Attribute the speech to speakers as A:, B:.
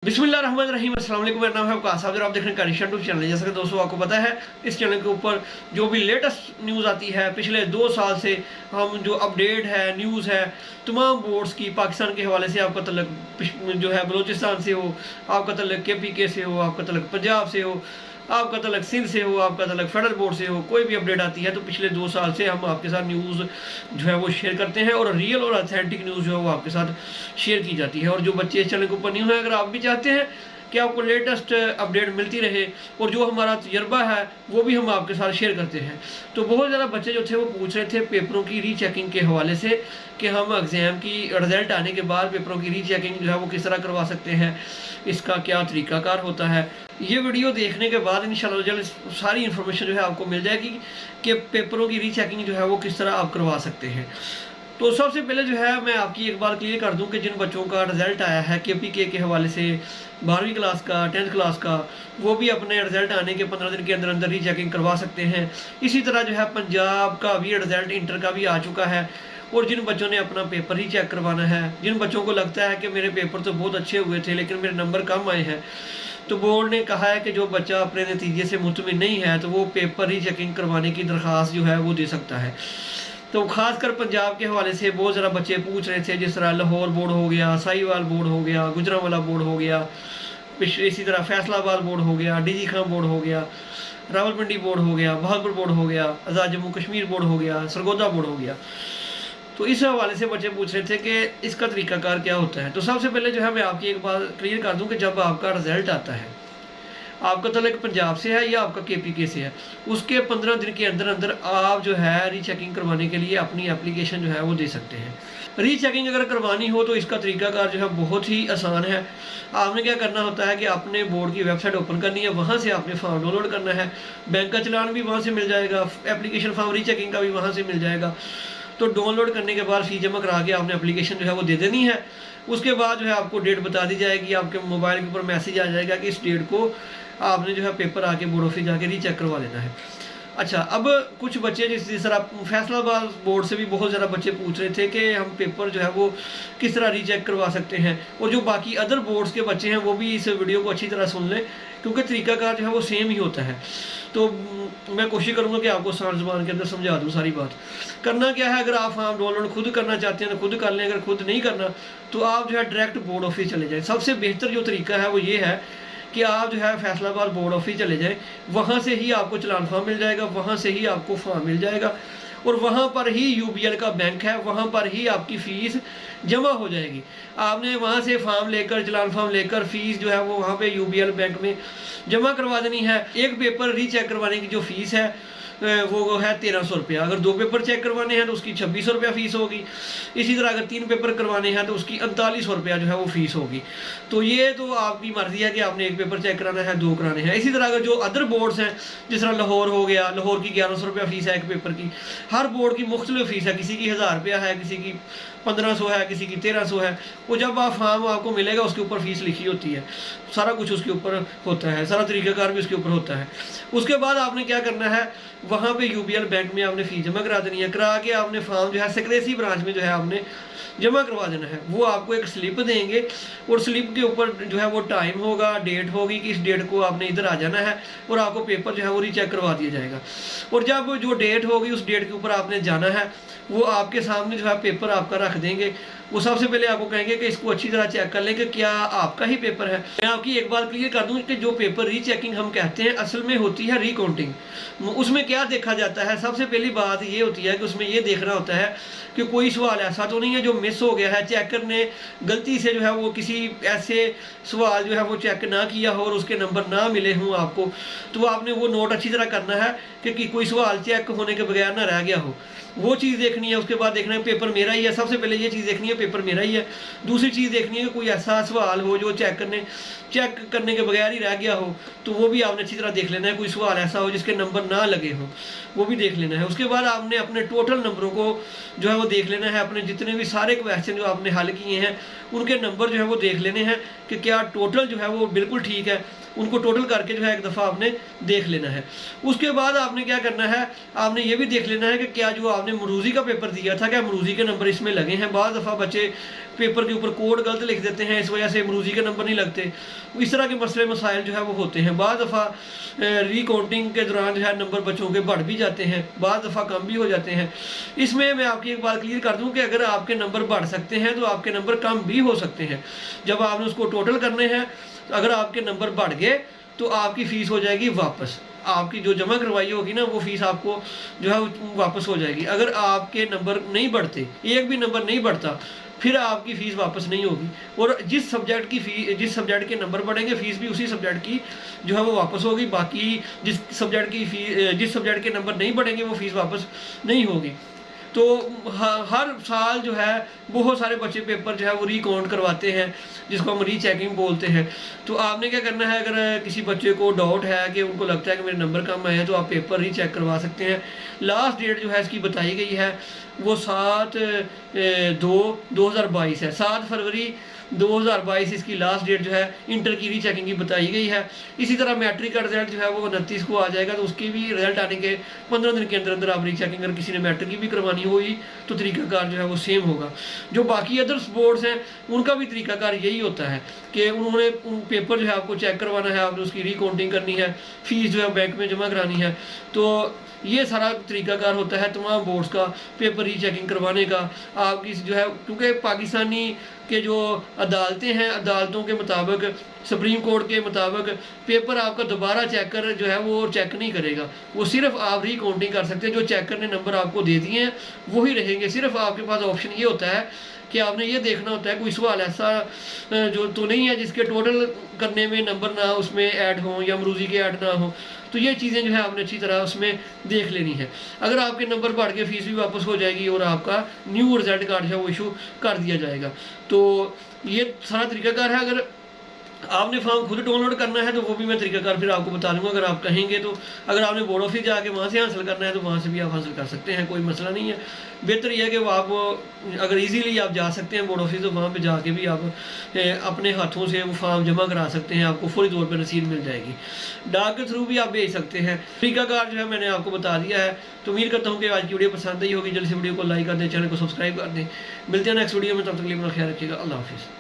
A: बिस्मिल्लाहिर्रहमानिर्रहीम, अस्सलाम वालेकुम। मेरा नाम है वकास साहब और आप देख रहे हैं कारिश यूट्यूब चैनल। जैसा कि दोस्तों आपको पता है, इस चैनल के ऊपर जो भी लेटेस्ट न्यूज़ आती है पिछले 2 साल से, हम जो अपडेट है न्यूज़ है तमाम बोर्ड्स की, पाकिस्तान के हवाले से, आपका तल्लुक जो है बलूचिस्तान से हो, आपका तल्लुक KPK से हो, आपका तल्लुक पंजाब से हो, आपका तल्लुक सिंध से हो, आपका तल्लुक फेडरल बोर्ड से हो, कोई भी अपडेट आती है तो पिछले 2 साल से हम आपके साथ न्यूज़ जो है वो शेयर करते हैं और रियल और ऑथेंटिक न्यूज़ जो है वो आपके साथ शेयर की जाती है। और जो बच्चे इस चैनल के ऊपर न्यू हैं, अगर आप भी चाहते हैं कि आपको लेटेस्ट अपडेट मिलती रहे और जो हमारा तजर्बा है वो भी हम आपके साथ शेयर करते हैं। तो बहुत ज़्यादा बच्चे जो थे वो पूछ रहे थे पेपरों की रीचेकिंग के हवाले से कि हम एग्ज़ाम की रिज़ल्ट आने के बाद पेपरों की रीचेकिंग जो है वो किस तरह करवा सकते हैं, इसका क्या तरीक़ाकार होता है। ये वीडियो देखने के बाद इंशाल्लाह जल्द सारी इन्फॉर्मेशन जो है आपको मिल जाएगी कि पेपरों की रीचेकिंग जो है वो किस तरह आप करवा सकते हैं। तो सबसे पहले जो है मैं आपकी एक बार क्लियर कर दूं कि जिन बच्चों का रिज़ल्ट आया है KPK के हवाले से 12वीं क्लास का, 10th क्लास का, वो भी अपने रिज़ल्ट आने के 15 दिन के अंदर अंदर रीचेकिंग करवा सकते हैं। इसी तरह जो है पंजाब का भी रिज़ल्ट इंटर का भी आ चुका है। और जिन बच्चों ने अपना पेपर ही चेक करवाना है, जिन बच्चों को लगता है कि मेरे पेपर तो बहुत अच्छे हुए थे लेकिन मेरे नंबर कम आए हैं, तो बोर्ड ने कहा है कि जो बच्चा अपने नतीजे से मुतमिन नहीं है तो वो पेपर रीचेकिंग करवाने की दरख्वास्त जो है वो दे सकता है। तो खासकर पंजाब के हवाले से बहुत ज़रा बच्चे पूछ रहे थे, जिस तरह लाहौर बोर्ड हो गया, साहिवाल बोर्ड हो गया, गुजरांवाला बोर्ड हो गया, इसी तरह फैसलाबाद बोर्ड हो गया, DG खां बोर्ड हो गया, रावलपिंडी बोर्ड हो गया, बहादुरपुर बोर्ड हो गया, आज़ाद जम्मू कश्मीर बोर्ड हो गया, सरगोदा बोर्ड हो गया। तो इस हवाले से बच्चे पूछ रहे थे कि इसका तरीकाकार क्या होता है। तो सबसे पहले जो है मैं आपकी एक बात क्लियर कर दूं कि जब आपका रिज़ल्ट आता है, आपका तल्लुक पंजाब से है या आपका KPK से है, उसके 15 दिन के अंदर अंदर आप जो है रीचेकिंग करवाने के लिए अपनी एप्लीकेशन जो है वो दे सकते हैं। रीचेकिंग अगर करवानी हो तो इसका तरीकाकार जो है बहुत ही आसान है। आपने क्या करना होता है कि आपने बोर्ड की वेबसाइट ओपन करनी है, वहाँ से आपने फॉर्म डाउनलोड करना है, बैंक का चलान भी वहाँ से मिल जाएगा, एप्लीकेशन फॉर्म रीचेकिंग का भी वहाँ से मिल जाएगा। तो डाउनलोड करने के बाद फीस जमा करा के आपने एप्लीकेशन जो है वो दे देनी है। उसके बाद जो है आपको डेट बता दी जाएगी, आपके मोबाइल के ऊपर मैसेज आ जाएगा कि इस डेट को आपने जो है पेपर आके बोर्ड ऑफिस जाके रीचेक करवा लेना है। अच्छा, अब कुछ बच्चे जिस तरह फैसलाबाद बोर्ड से भी बहुत ज़्यादा बच्चे पूछ रहे थे कि हम पेपर जो है वो किस तरह रीचेक करवा सकते हैं, और जो बाकी अदर बोर्ड्स के बच्चे हैं वो भी इस वीडियो को अच्छी तरह सुन लें क्योंकि तरीकाकार जो है वो सेम ही होता है। तो मैं कोशिश करूँगा कि आपको आसान ज़ुबान के अंदर समझा दूँ सारी बात। करना क्या है, अगर आप फॉर्म डाउनलोड खुद करना चाहते हैं तो खुद कर लें, अगर खुद नहीं करना तो आप जो है डायरेक्ट बोर्ड ऑफिस चले जाएँ। सबसे बेहतर जो तरीका है वो ये है कि आप जो है फैसलाबाद बोर्ड ऑफिस चले जाएं, वहाँ से ही आपको चलान फॉर्म मिल जाएगा, वहाँ से ही आपको फॉर्म मिल जाएगा और वहाँ पर ही UBL का बैंक है, वहाँ पर ही आपकी फ़ीस जमा हो जाएगी। आपने वहाँ से फॉर्म लेकर, चलान फॉर्म लेकर फ़ीस जो है वो वहाँ पे UBL बैंक में जमा करवा देनी है। एक पेपर रीचेक करवाने की जो फ़ीस है वो है 1300 रुपया। अगर 2 पेपर चेक करवाने हैं तो उसकी 2600 रुपया फ़ीस होगी। इसी तरह अगर 3 पेपर करवाने हैं तो उसकी 3900 रुपया जो है वो फ़ीस होगी। तो ये तो आपकी मर्ज़ी है कि आपने 1 पेपर चेक कराना है, 2 कराने हैं। इसी तरह अगर जो अदर बोर्ड्स हैं, जिस तरह लाहौर हो गया, लाहौर की 1100 रुपया फ़ीस है 1 पेपर की। हर बोर्ड की मुख्तलिफ फ़ीस है, किसी की 1000 रुपया है, किसी की 1500 है, किसी की 1300 है। वो जब आप फॉर्म आपको मिलेगा उसके ऊपर फ़ीस लिखी होती है, सारा कुछ उसके ऊपर होता है, सारा तरीक़ाकार भी उसके ऊपर होता है। उसके बाद आपने क्या करना है, वहाँ पे UBL बैंक में आपने फ़ीस जमा करा देनी है। करा के आपने फॉर्म जो है सेक्रेटरी ब्रांच में जो है आपने जमा करवा देना है। वो आपको एक स्लिप देंगे और स्लिप के ऊपर जो है वो टाइम होगा, डेट होगी कि इस डेट को आपने इधर आ जाना है और आपको पेपर जो है वो रीचेक करवा दिया जाएगा। और जब जो डेट होगी उस डेट के ऊपर आपने जाना है, वो आपके सामने जो है पेपर आपका रख देंगे। वो सबसे पहले आपको कहेंगे कि इसको अच्छी तरह चेक कर लें कि क्या आपका ही पेपर है। मैं आपकी एक बात क्लियर कर दूं कि जो पेपर रीचेकिंग हम कहते हैं असल में होती है रिकाउंटिंग। उसमें क्या देखा जाता है, सबसे पहली बात ये होती है कि उसमें ये देखना होता है कि कोई सवाल ऐसा तो नहीं है जो मिस हो गया है, चेकर ने गलती से जो है वो किसी ऐसे सवाल जो है वो चेक ना किया हो और उसके नंबर ना मिले हों आपको, तो आपने वो नोट अच्छी तरह करना है कि कोई सवाल चेक होने के बगैर ना रह गया हो। वो चीज़ देखनी है। उसके बाद देखना है पेपर मेरा ही है, सबसे पहले ये चीज़ देखनी है पेपर मेरा ही है। दूसरी चीज़ देखनी है कि कोई ऐसा सवाल हो जो चेक करने के बगैर ही रह गया हो, तो वो भी आपने अच्छी तरह देख लेना है। कोई सवाल ऐसा हो जिसके नंबर ना लगे हो, वो भी देख लेना है। उसके बाद आपने अपने टोटल नंबरों को जो है वो देख लेना है। अपने जितने भी सारे क्वेश्चन जो आपने हल किए हैं उनके नंबर जो है वो देख लेने हैं कि क्या टोटल जो है वो बिल्कुल ठीक है। उनको टोटल करके जो है एक दफ़ा आपने देख लेना है। उसके बाद आपने क्या करना है, आपने ये भी देख लेना है कि क्या जो आपने मरूज़ी का पेपर दिया था, क्या मरूज़ी के नंबर इसमें लगे हैं। बाद दफ़ा बच्चे पेपर के ऊपर कोड गलत लिख देते हैं, इस वजह से मरूज़ी के नंबर नहीं लगते। इस तरह के मसले मसाइल जो है वो होते हैं। बाद दफ़ा रिकाउंटिंग के दौरान जो है नंबर बच्चों के बढ़ भी जाते हैं, बाद दफ़ा कम भी हो जाते हैं। इसमें मैं आपकी एक बात क्लियर कर दूं कि अगर आपके नंबर बढ़ सकते हैं तो आपके नंबर कम भी हो सकते हैं। जब आपने उसको टोटल करने हैं, अगर आपके नंबर बढ़ गए तो आपकी फ़ीस हो जाएगी वापस। आपकी जो जमा करवाई होगी ना, वो फ़ीस आपको जो है वापस हो जाएगी। अगर आपके नंबर नहीं बढ़ते, एक भी नंबर नहीं बढ़ता, फिर आपकी फ़ीस वापस नहीं होगी। और जिस सब्जेक्ट के नंबर बढ़ेंगे, फ़ीस भी उसी सब्जेक्ट की जो है वो वापस होगी। बाकी जिस सब्जेक्ट के नंबर नहीं बढ़ेंगे, वो फ़ीस वापस नहीं होगी। तो हर साल जो है बहुत सारे बच्चे पेपर जो है वो रिकाउंट करवाते हैं, जिसको हम रीचेकिंग बोलते हैं। तो आपने क्या करना है, अगर किसी बच्चे को डाउट है कि उनको लगता है कि मेरे नंबर कम आए हैं, तो आप पेपर रीचेक करवा सकते हैं। लास्ट डेट जो है इसकी बताई गई है वो 7/2/2022 है। 7 फरवरी 2022 इसकी लास्ट डेट जो है इंटर की रीचेकिंग की बताई गई है। इसी तरह मैट्रिक का रिजल्ट जो है वो 29 को आ जाएगा, तो उसकी भी रिजल्ट आने के 15 दिन के अंदर अंदर आप रीचेकिंग, अगर किसी ने मैट्रिक की भी करवानी होगी तो तरीकाकार जो है वो सेम होगा। जो बाकी अदर्स बोर्ड्स हैं उनका भी तरीकाकार यही होता है कि उन्होंने पेपर जो है आपको चेक करवाना है, आपने उसकी रिकाउंटिंग करनी है, फ़ीस जो है बैंक में जमा करानी है। तो ये सारा तरीकाकार होता है तमाम बोर्ड्स का पेपर रीचेकिंग करवाने का। आपकी जो है, क्योंकि पाकिस्तानी के जो अदालतें हैं, अदालतों के मुताबिक, सुप्रीम कोर्ट के मुताबिक पेपर आपका दोबारा चेकर जो है वो चेक नहीं करेगा, वो सिर्फ आप रिकाउंटिंग कर सकते हैं। जो चेकर ने नंबर आपको दे दिए हैं वही रहेंगे। सिर्फ आपके पास ऑप्शन ये होता है कि आपने ये देखना होता है कोई सवाल ऐसा जो तो नहीं है जिसके टोटल करने में नंबर ना उसमें ऐड हो या मरूज़ी के ऐड ना हो। तो ये चीज़ें जो है आपने अच्छी तरह उसमें देख लेनी है। अगर आपके नंबर बढ़ के फ़ीस भी वापस हो जाएगी और आपका न्यू रिजल्ट कार्ड जो है वो इशू कर दिया जाएगा। तो ये सारा तरीकाकार है। अगर आपने फॉर्म खुद डाउनलोड करना है तो वो भी मैं तरीकाकार फिर आपको बता दूंगा, अगर आप कहेंगे तो। अगर आपने बोर्ड ऑफिस जाके वहाँ से हासिल करना है तो वहाँ से भी आप हासिल कर सकते हैं, कोई मसला नहीं है। बेहतर यह है कि वो आप अगर इजीली आप जा सकते हैं बोर्ड ऑफिस, तो वहाँ पे जाके भी आप अपने हाथों से वो फॉर्म जमा करा सकते हैं, आपको फौरी तौर पर रसीद मिल जाएगी। डाक के थ्रू भी आप भेज सकते हैं। तरीकाकार जो है मैंने आपको बता दिया है। तो उम्मीद करता हूँ कि आज की वीडियो पसंद आई होगी। जल्दी से वीडियो को लाइक कर दें, चैनल को सब्सक्राइब कर दें। मिलते हैं नेक्स्ट वीडियो में, तब तक के लिए अपना ख्याल रखिएगा। अल्लाह हाफिज़।